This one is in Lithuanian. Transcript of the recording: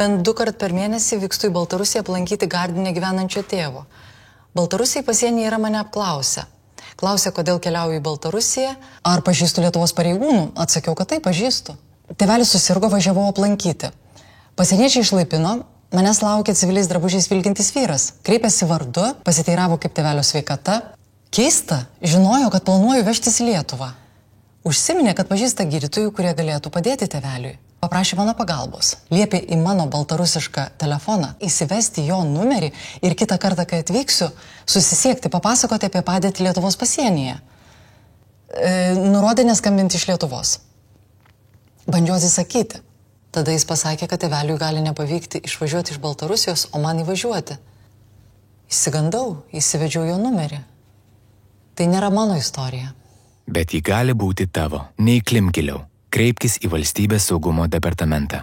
Bent 2 kart per mėnesį vykstu į Baltarusiją aplankyti Gardine gyvenančio tėvo. Baltarusiai pasienyje yra mane apklausę. Klausė, kodėl keliauju į Baltarusiją, ar pažįstu Lietuvos pareigūnų. Atsakiau, kad taip, pažįstu. Tėvelis susirgo, važiavau aplankyti. Pasieniečiai išlaipino, manęs laukė civiliais drabužiais vilkintis vyras. Kreipėsi vardu, pasiteiravo kaip tėvelio sveikata. Keista, žinojo, kad planuoju vežtis į Lietuvą. Užsiminė, kad pažįsta gydytojų, kurie galėtų padėti tėveliui. Paprašė mano pagalbos. Liepė į mano baltarusišką telefoną įsivesti jo numerį ir kitą kartą, kai atvyksiu, susisiekti, papasakoti apie padėtį Lietuvos pasienyje. Nurodė neskambinti iš Lietuvos. Bandžiau atsisakyti. Tada jis pasakė, kad tėveliui gali nepavykti išvažiuoti iš Baltarusijos, o man įvažiuoti. Įsigandau, įsivedžiau jo numerį. Tai nėra mano istorija. Bet ji gali būti tavo. Neįklimk giliau. Kreipkis į Valstybės saugumo departamentą.